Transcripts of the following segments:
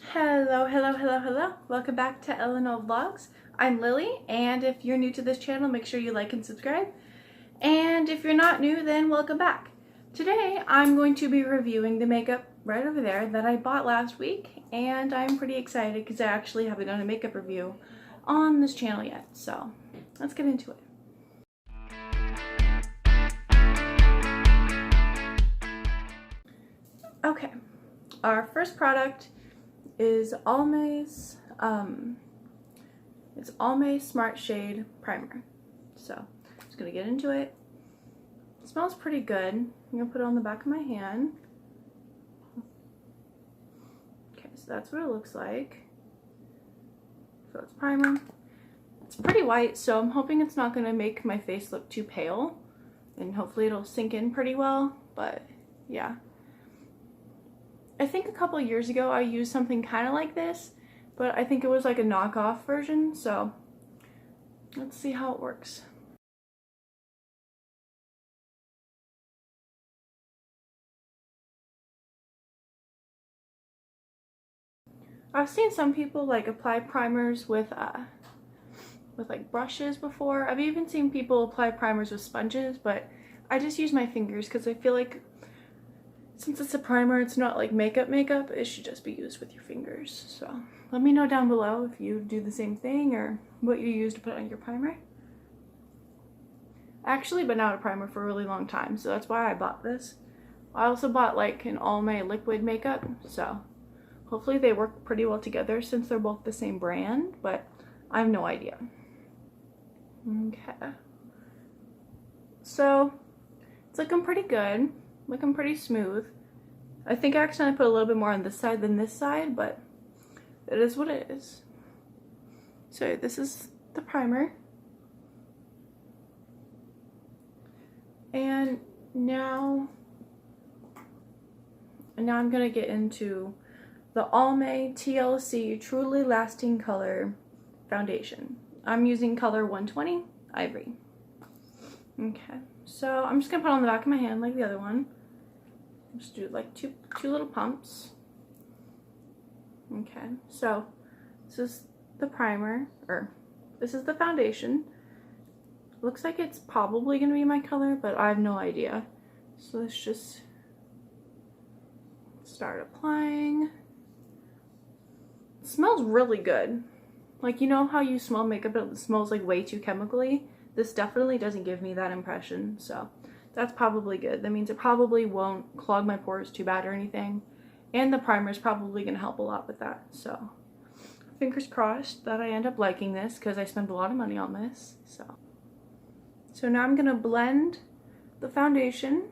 Hello, hello, hello, hello. Welcome back to LnL Vlogs. I'm Lily, and if you're new to this channel, make sure you like and subscribe. And if you're not new, then welcome back. Today, I'm going to be reviewing the makeup right over there that I bought last week, and I'm pretty excited because I actually haven't done a makeup review on this channel yet. So, let's get into it. Okay, our first product is Almay's it's Almay Smart Shade Primer. So I'm just gonna get into it. It smells pretty good. I'm gonna put it on the back of my hand. Okay, so that's what it looks like. So it's primer. It's pretty white, so I'm hoping it's not gonna make my face look too pale, and hopefully it'll sink in pretty well. But yeah, I think a couple years ago I used something kind of like this, but I think it was like a knockoff version, so let's see how it works. I've seen some people like apply primers with like brushes before. I've even seen people apply primers with sponges, but I just use my fingers because I feel like since it's a primer, it's not like makeup, it should just be used with your fingers. So let me know down below if you do the same thing or what you use to put on your primer. I actually been out of primer for a really long time, so that's why I bought this. I also bought like an Almay liquid makeup, so hopefully they work pretty well together since they're both the same brand, but I have no idea. Okay. So it's looking pretty good. Looking pretty smooth. I think I accidentally put a little bit more on this side than this side, but it is what it is. So this is the primer. And now I'm gonna get into the Almay TLC Truly Lasting Color Foundation. I'm using color 120 Ivory. Okay, so I'm just gonna put it on the back of my hand like the other one. Just do like two little pumps. Okay, so this is the primer, or this is the foundation. Looks like it's probably gonna be my color, but I have no idea. So let's just start applying. It smells really good. Like, you know how you smell makeup, it smells like way too chemically? This definitely doesn't give me that impression, so that's probably good. That means it probably won't clog my pores too bad or anything. And the primer is probably going to help a lot with that. So fingers crossed that I end up liking this because I spent a lot of money on this. So now I'm going to blend the foundation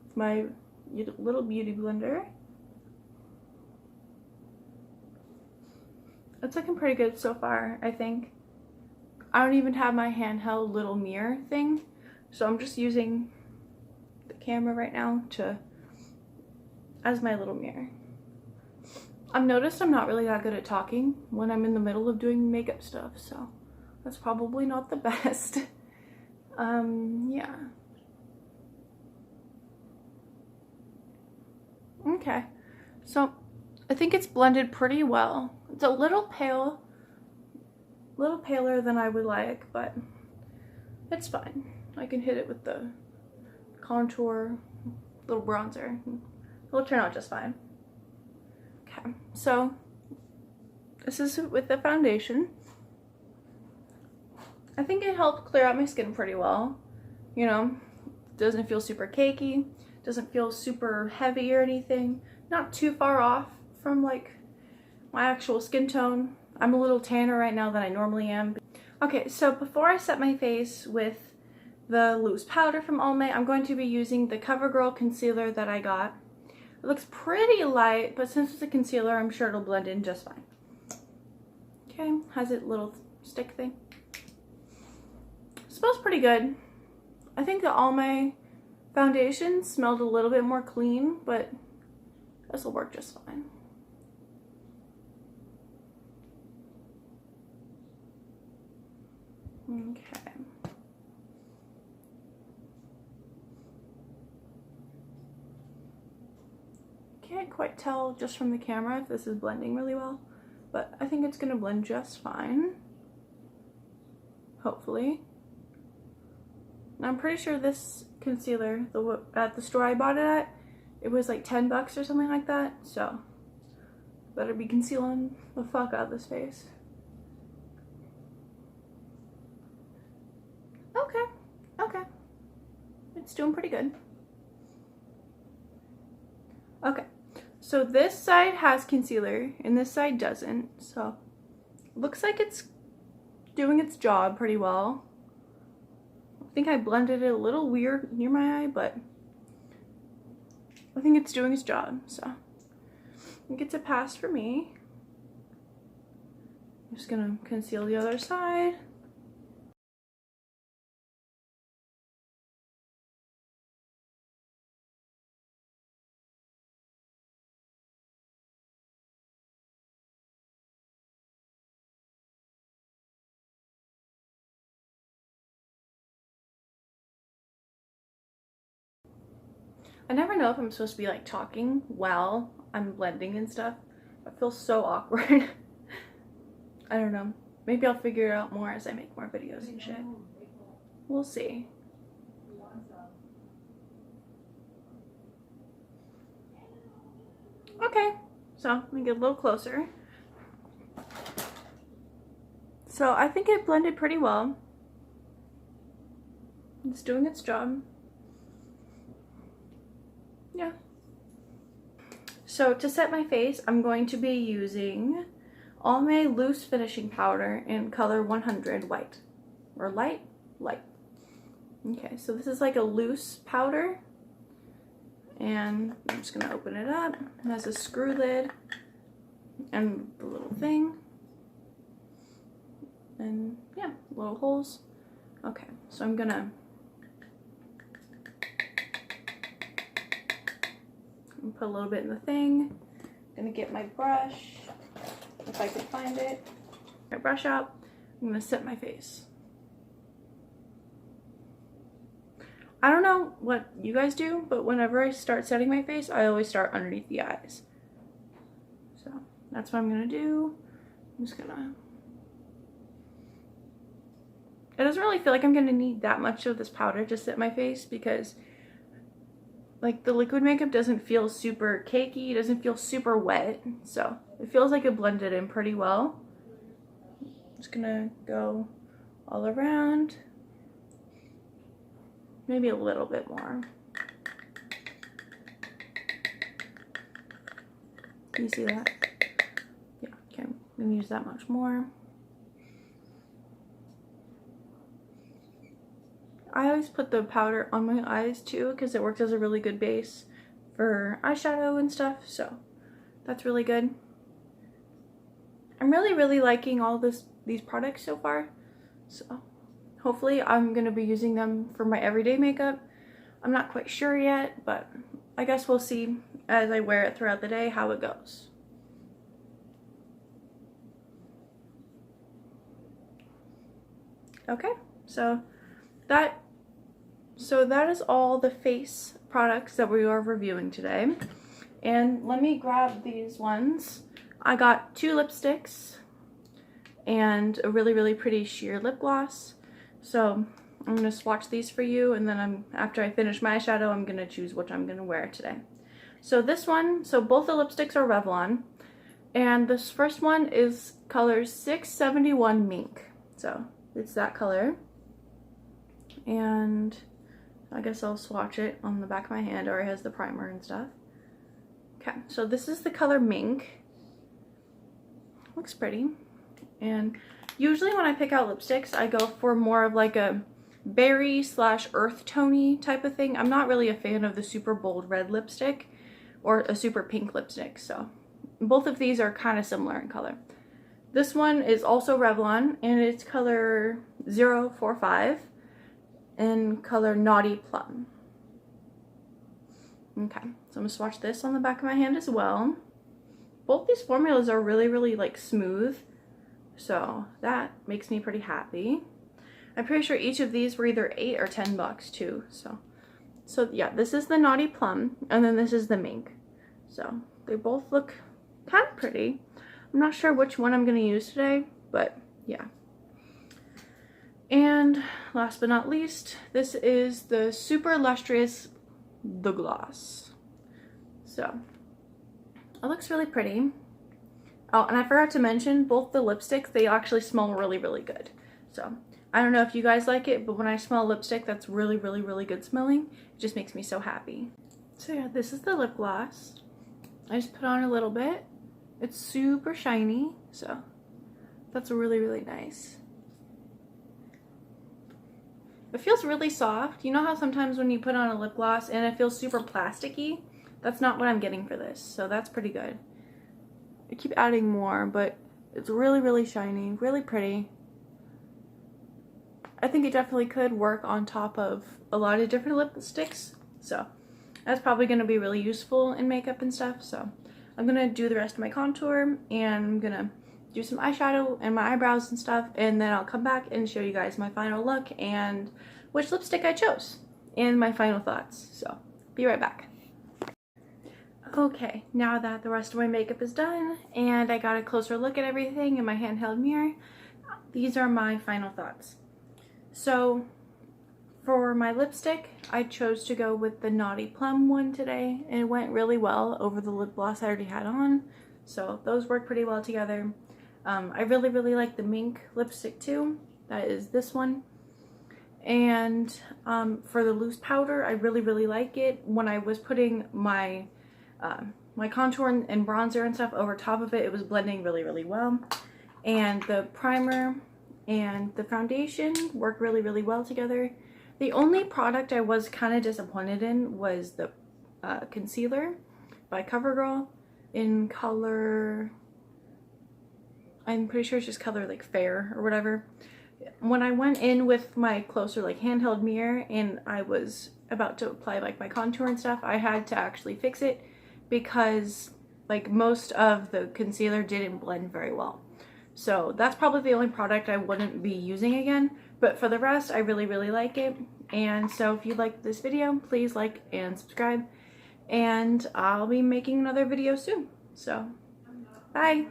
with my little beauty blender. It's looking pretty good so far, I think. I don't even have my handheld little mirror thing, so I'm just using the camera right now as my little mirror. I've noticed I'm not really that good at talking when I'm in the middle of doing makeup stuff, so that's probably not the best. Yeah. Okay, so I think it's blended pretty well. It's a little pale, paler than I would like, but it's fine. I can hit it with the contour, little bronzer. It'll turn out just fine. Okay, so this is with the foundation. I think it helped clear out my skin pretty well. You know, doesn't feel super cakey, doesn't feel super heavy or anything. Not too far off from like my actual skin tone. I'm a little tanner right now than I normally am. Okay, so before I set my face with the loose powder from Almay, I'm going to be using the Cover Girl concealer that I got. It looks pretty light, but since it's a concealer, I'm sure it'll blend in just fine. Okay, has it little stick thing. Smells pretty good. I think the Almay foundation smelled a little bit more clean, but this will work just fine. Okay. can't quite tell just from the camera if this is blending really well, but I think it's gonna blend just fine. Hopefully. And I'm pretty sure this concealer, at the store I bought it at, it was like 10 bucks or something like that, so better be concealing the fuck out of this face. Okay, okay. It's doing pretty good. Okay, so this side has concealer and this side doesn't, so looks like it's doing its job pretty well. I think I blended it a little weird near my eye, but I think it's doing its job, so I think it's a pass for me. I'm just gonna conceal the other side. I never know if I'm supposed to be like talking while I'm blending and stuff. I feel so awkward. I don't know. Maybe I'll figure it out more as I make more videos and shit. We'll see. Okay, so let me get a little closer. So I think it blended pretty well. It's doing its job. Yeah. So to set my face, I'm going to be using Almay Loose Finishing Powder in color 100 White. Or light? Light. Okay, so this is like a loose powder. And I'm just going to open it up. It has a screw lid and the little thing. And yeah, little holes. Okay, so I'm going to put a little bit in the thing. I'm gonna get my brush, if I can find it. My brush out. I'm gonna set my face. I don't know what you guys do, but whenever I start setting my face, I always start underneath the eyes. So that's what I'm gonna do. I'm just gonna... It doesn't really feel like I'm gonna need that much of this powder to set my face because like the liquid makeup doesn't feel super cakey, it doesn't feel super wet, so it feels like it blended in pretty well. I'm just gonna go all around, maybe a little bit more. Can you see that? Yeah, okay, I'm gonna use that much more. I always put the powder on my eyes too because it works as a really good base for eyeshadow and stuff, so that's really good. I'm really liking all these products so far, so hopefully I'm going to be using them for my everyday makeup. I'm not quite sure yet, but I guess we'll see as I wear it throughout the day how it goes. Okay, so that is all the face products that we are reviewing today. And let me grab these ones. I got 2 lipsticks and a really pretty sheer lip gloss. So I'm going to swatch these for you, and then after I finish my eyeshadow, I'm going to choose which I'm going to wear today. So this one, so both the lipsticks are Revlon. And this first one is color 671 Mink. So it's that color. And I guess I'll swatch it on the back of my hand, or it has the primer and stuff. Okay, so this is the color Mink. Looks pretty. And usually when I pick out lipsticks, I go for more of like a berry / earth tony type of thing. I'm not really a fan of the super bold red lipstick or a super pink lipstick, so both of these are kind of similar in color. This one is also Revlon, and it's color 045 in color Naughty Plum. Okay, so I'm gonna swatch this on the back of my hand as well. Both these formulas are really like smooth, so that makes me pretty happy. I'm pretty sure each of these were either 8 or 10 bucks too. So yeah, this is the Naughty Plum, and then this is the Mink. So they both look kind of pretty. I'm not sure which one I'm going to use today, but yeah. And last but not least, this is the Super Lustrous The Gloss. So it looks really pretty. Oh, and I forgot to mention, both the lipsticks, they actually smell really, really good. So I don't know if you guys like it, but when I smell lipstick that's really, really, really good smelling, it just makes me so happy. So yeah, this is the lip gloss. I just put on a little bit. It's super shiny, so that's really, really nice. It feels really soft. You know how sometimes when you put on a lip gloss and it feels super plasticky? That's not what I'm getting for this, so that's pretty good. I keep adding more, but it's really, really shiny, really pretty. I think it definitely could work on top of a lot of different lipsticks, so that's probably going to be really useful in makeup and stuff. So I'm going to do the rest of my contour, and I'm going to do some eyeshadow and my eyebrows and stuff, and then I'll come back and show you guys my final look and which lipstick I chose and my final thoughts. So be right back. Okay, now that the rest of my makeup is done and I got a closer look at everything in my handheld mirror, these are my final thoughts. So for my lipstick, I chose to go with the Naughty Plum one today, and it went really well over the lip gloss I already had on, so those work pretty well together. I really, really like the mink lipstick too. That is this one. And for the loose powder, I really, really like it. When I was putting my my contour and bronzer and stuff over top of it, it was blending really, really well. And the primer and the foundation work really, really well together. The only product I was kind of disappointed in was the concealer by CoverGirl in color, I'm pretty sure it's just color like fair or whatever. When I went in with my closer like handheld mirror and I was about to apply like my contour and stuff, I had to actually fix it because like most of the concealer didn't blend very well. So that's probably the only product I wouldn't be using again, but for the rest I really, really like it. And so if you liked this video, please like and subscribe, and I'll be making another video soon. So bye.